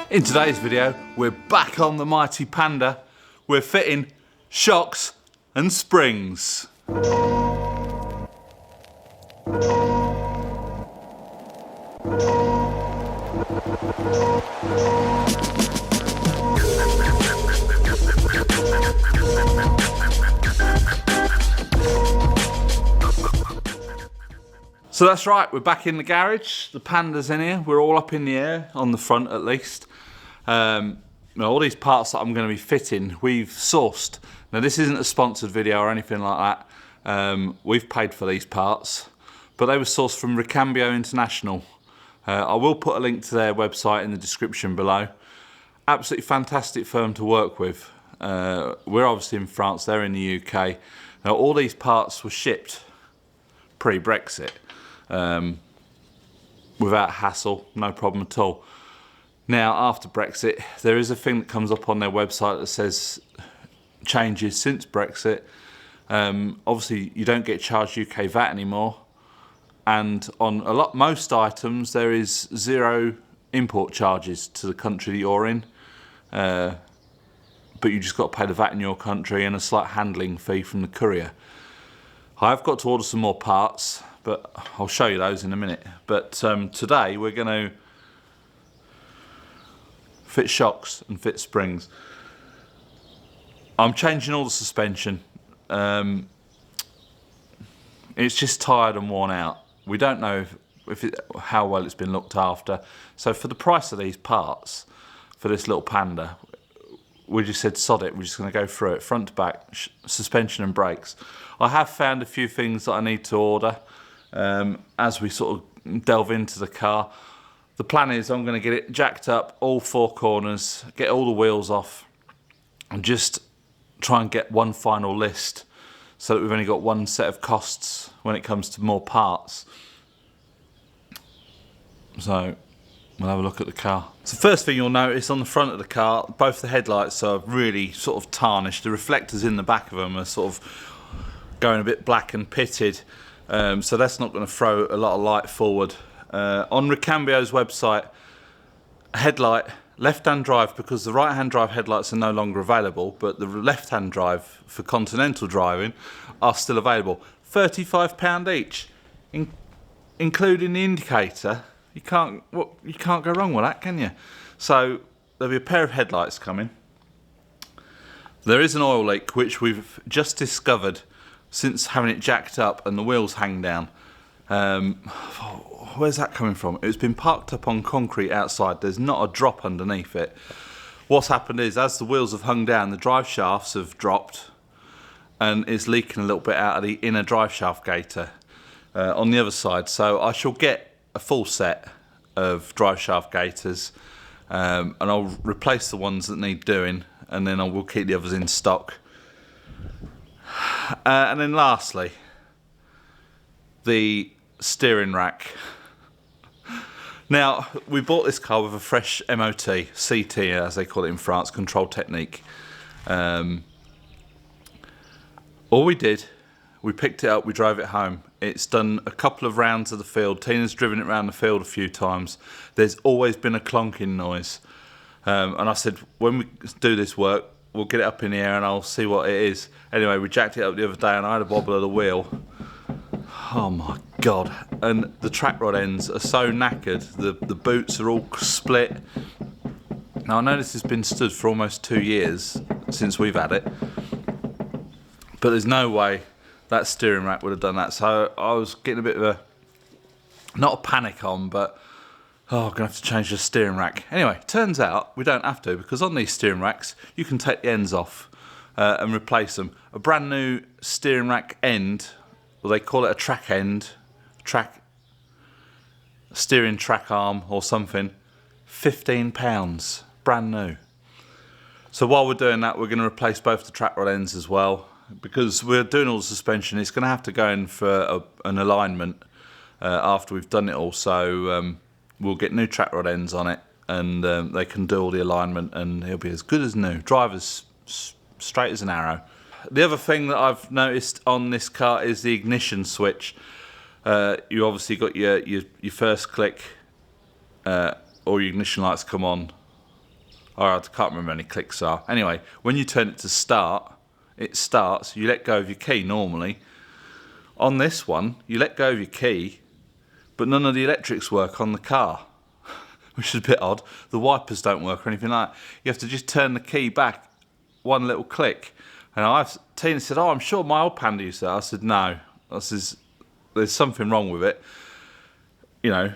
In today's video, we're back on the mighty Panda. We're fitting shocks and springs. So that's right, we're back in the garage. The Panda's in here. We're all up in the air, on the front at least. All these parts that I'm going to be fitting, we've sourced. Now this isn't a sponsored video or anything like that. We've paid for these parts, but they were sourced from Recambio International. I will put a link to their website in the description below. Absolutely fantastic firm to work with. We're obviously in France, they're in the UK. Now all these parts were shipped pre-Brexit. Without hassle, no problem at all. Now after Brexit, there is a thing that comes up on their website that says changes since Brexit. Obviously you don't get charged UK VAT anymore, and on most items there is zero import charges to the country that you're in, but you just got to pay the VAT in your country and a slight handling fee from the courier. I've got to order some more parts, but I'll show you those in a minute. But today we're going to fit shocks and fit springs. I'm changing all the suspension. It's just tired and worn out. We don't know how well it's been looked after. So for the price of these parts, for this little Panda, we just said sod it, we're just going to go through it, front to back, suspension and brakes. I have found a few things that I need to order as we sort of delve into the car. The plan is I'm going to get it jacked up, all four corners, get all the wheels off, and just try and get one final list so that we've only got one set of costs when it comes to more parts. So we'll have a look at the car. So first thing you'll notice on the front of the car, both the headlights are really sort of tarnished. The reflectors in the back of them are sort of going a bit black and pitted. So that's not going to throw a lot of light forward. On Recambio's website, headlight, left-hand drive, because the right-hand drive headlights are no longer available, but the left-hand drive for continental driving are still available. £35 each, including the indicator. You can't go wrong with that, can you? So there'll be a pair of headlights coming. There is an oil leak which we've just discovered since having it jacked up and the wheels hang down. Where's that coming from? It's been parked up on concrete outside. There's not a drop underneath it. What's happened is, as the wheels have hung down, the drive shafts have dropped and it's leaking a little bit out of the inner drive shaft gaiter on the other side. So I shall get a full set of drive shaft gaiters, and I'll replace the ones that need doing, and then I will keep the others in stock. And then lastly, the steering rack. Now, we bought this car with a fresh MOT, CT as they call it in France, control technique. All we did, we picked it up, we drove it home. It's done a couple of rounds of the field. Tina's driven it around the field a few times. There's always been a clonking noise. And I said, when we do this work, we'll get it up in the air and I'll see what it is. Anyway, we jacked it up the other day and I had a wobble of the wheel. Oh my God. And the track rod ends are so knackered. The boots are all split. Now I know this has been stood for almost 2 years since we've had it, but there's no way that steering rack would have done that. So I was getting a bit of a, not a panic on, but I'm going to have to change the steering rack. Anyway, turns out we don't have to, because on these steering racks, you can take the ends off and replace them. A brand new steering rack end, well, they call it a track end, steering track arm or something, £15, brand new. So while we're doing that, we're going to replace both the track rod ends as well, because we're doing all the suspension. It's going to have to go in for an alignment after we've done it all. So we'll get new track rod ends on it, and they can do all the alignment, and it'll be as good as new. Drive as straight as an arrow. The other thing that I've noticed on this car is the ignition switch. You obviously got your first click, all your ignition lights come on or I can't remember how many clicks are. Anyway, when you turn it to start, it starts, you let go of your key normally. On this one, you let go of your key, but none of the electrics work on the car, which is a bit odd. The wipers don't work or anything like that. You have to just turn the key back one little click. And Tina said, oh, I'm sure my old Panda used that. I said, no. I says, there's something wrong with it. You know,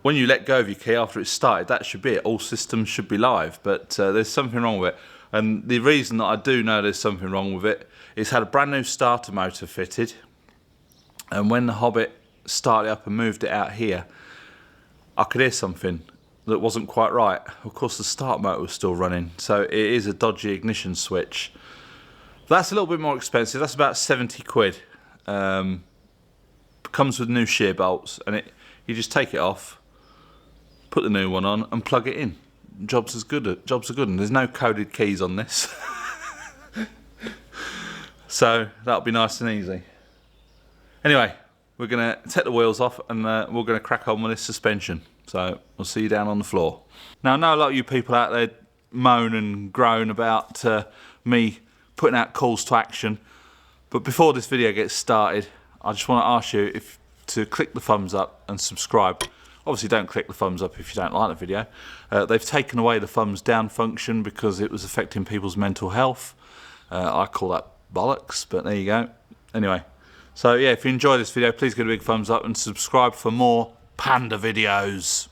when you let go of your key after it's started, that should be it. All systems should be live, but there's something wrong with it. And the reason that I do know there's something wrong with it, it's had a brand new starter motor fitted. And when the Hobbit started up and moved it out here, I could hear something that wasn't quite right. Of course, the start motor was still running, so it is a dodgy ignition switch. That's a little bit more expensive. That's about 70 quid. Comes with new shear bolts, and you just take it off, put the new one on, and plug it in. Jobs are good, and there's no coded keys on this. So that'll be nice and easy. Anyway, we're going to take the wheels off and we're going to crack on with this suspension. So we'll see you down on the floor. Now, I know a lot of you people out there moan and groan about me putting out calls to action. But before this video gets started, I just want to ask you to click the thumbs up and subscribe. Obviously, don't click the thumbs up if you don't like the video. They've taken away the thumbs down function because it was affecting people's mental health. I call that bollocks, but there you go. Anyway. So yeah, if you enjoy this video, please give it a big thumbs up and subscribe for more Panda videos.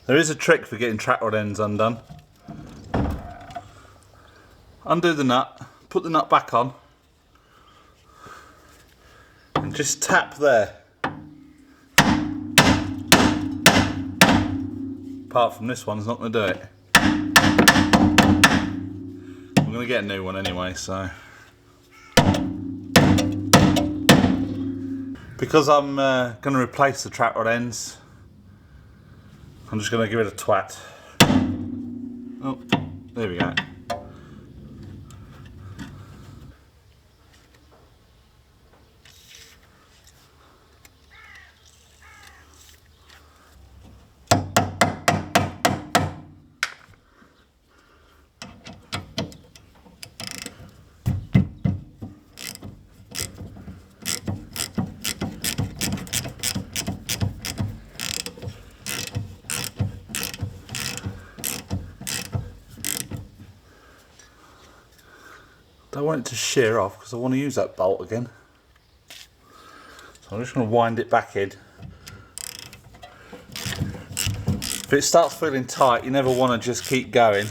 There is a trick for getting track rod ends undone. Undo the nut, put the nut back on, and just tap there. Apart from this one's not going to do it. I'm going to get a new one anyway, so. Because I'm going to replace the track rod ends, I'm just going to give it a twat. Oh, there we go. I want it to shear off because I want to use that bolt again. So I'm just going to wind it back in. If it starts feeling tight, you never want to just keep going.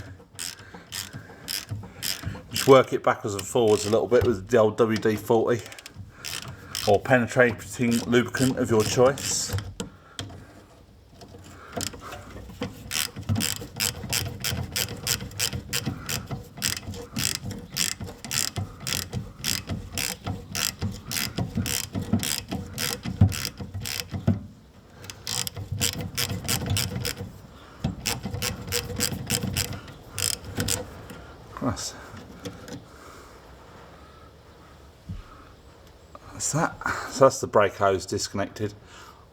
Just work it backwards and forwards a little bit with the old WD-40 or penetrating lubricant of your choice. So that's the brake hose disconnected.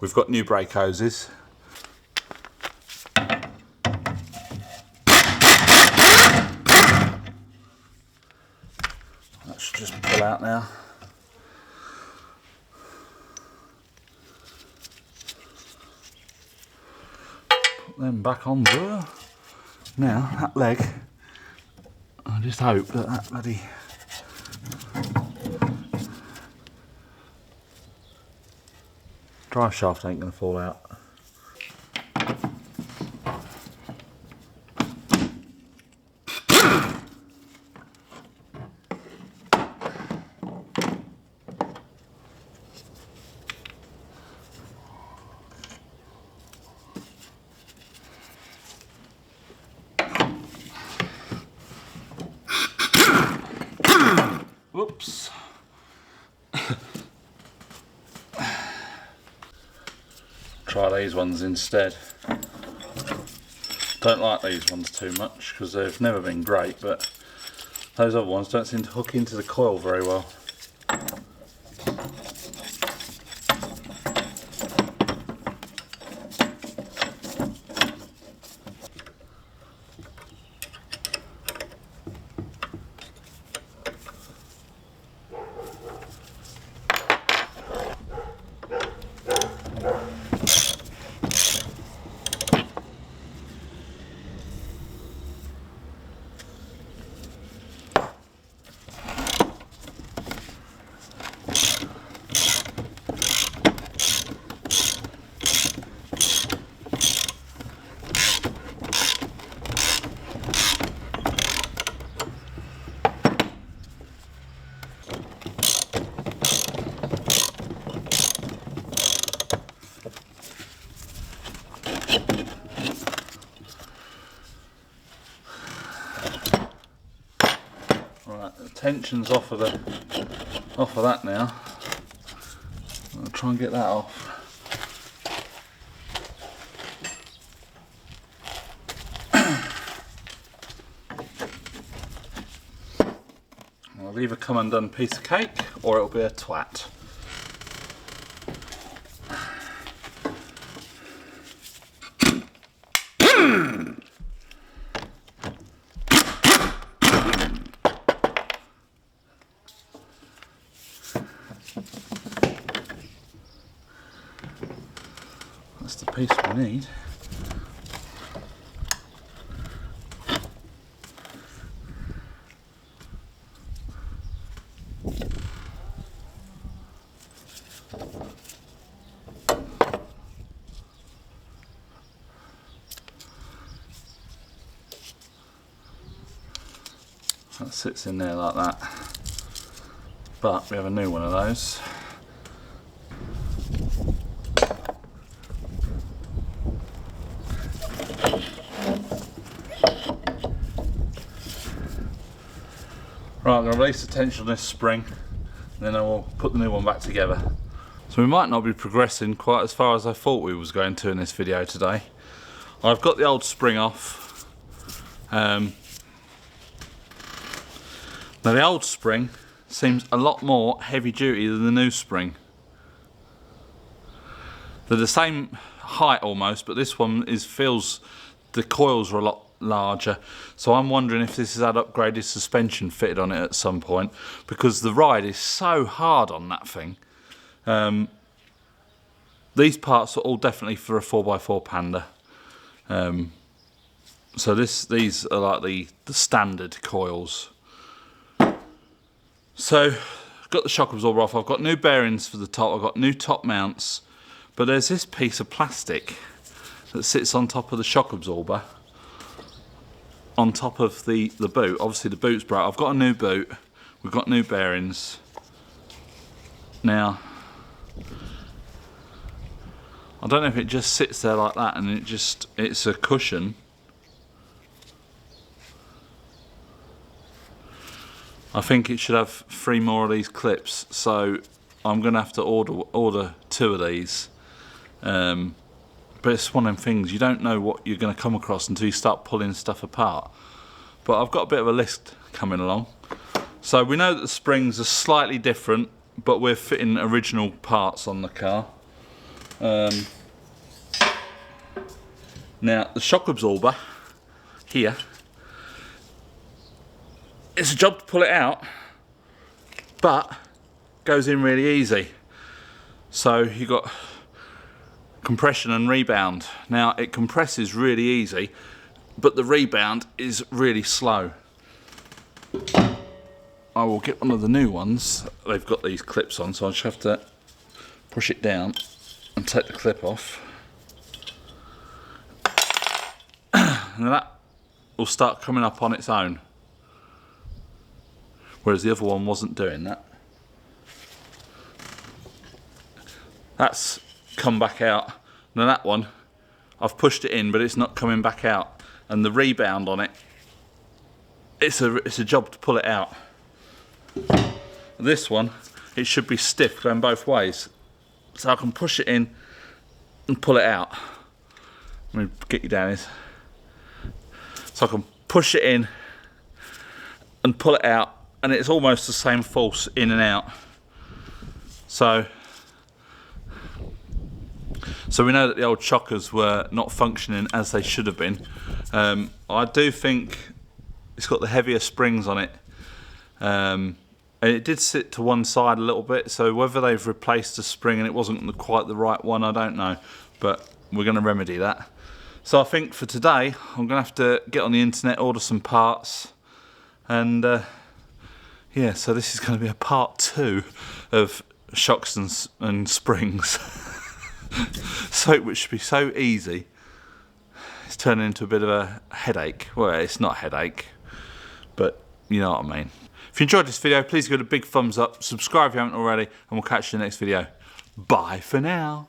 We've got new brake hoses. That should just pull out now. Put them back on there. Now that leg, I just hope that that bloody drive shaft ain't going to fall out. Whoops. Try these ones instead. Don't like these ones too much because they've never been great, but those other ones don't seem to hook into the coil very well. Tension's off of that now. I'll try and get that off. I'll either come undone piece of cake or it'll be a twat. That's the piece we need. That sits in there like that. But we have a new one of those. Right, I'm going to release the tension on this spring, and then I will put the new one back together. So we might not be progressing quite as far as I thought we was going to in this video today. I've got the old spring off. Now the old spring seems a lot more heavy duty than the new spring. They're the same height almost, but this one feels the coils are a lot larger, so I'm wondering if this has had upgraded suspension fitted on it at some point, because the ride is so hard on that thing. These parts are all definitely for a 4x4 Panda, so these are like the standard coils. So I've got the shock absorber off, I've got new bearings for the top, I've got new top mounts, but there's this piece of plastic that sits on top of the shock absorber, on top of the boot. Obviously the boot's broke. I've got a new boot, we've got new bearings. Now, I don't know if it just sits there like that and it's a cushion. I think it should have 3 more of these clips, so I'm going to have to order 2 of these. But it's one of them things, you don't know what you're going to come across until you start pulling stuff apart. But I've got a bit of a list coming along. So we know that the springs are slightly different but we're fitting original parts on the car. Now the shock absorber here, it's a job to pull it out, but goes in really easy. So you got compression and rebound. Now it compresses really easy, but the rebound is really slow. I will get one of the new ones. They've got these clips on, so I just have to push it down and take the clip off. And that will start coming up on its own. Whereas the other one wasn't doing that. That's come back out. Now that one, I've pushed it in, but it's not coming back out. And the rebound on it, it's a job to pull it out. This one, it should be stiff going both ways. So I can push it in and pull it out. Let me get you down here. So I can push it in and pull it out, and it's almost the same force in and out. So we know that the old shockers were not functioning as they should have been. I do think it's got the heavier springs on it. And it did sit to one side a little bit, so whether they've replaced the spring and it wasn't quite the right one, I don't know. But we're going to remedy that. So I think for today, I'm going to have to get on the internet, order some parts. And yeah, so this is going to be a part 2 of shocks and springs. So which should be so easy. It's turning into a bit of a headache. Well, it's not a headache, but you know what I mean. If you enjoyed this video, please give it a big thumbs up, subscribe if you haven't already, and we'll catch you in the next video. Bye for now.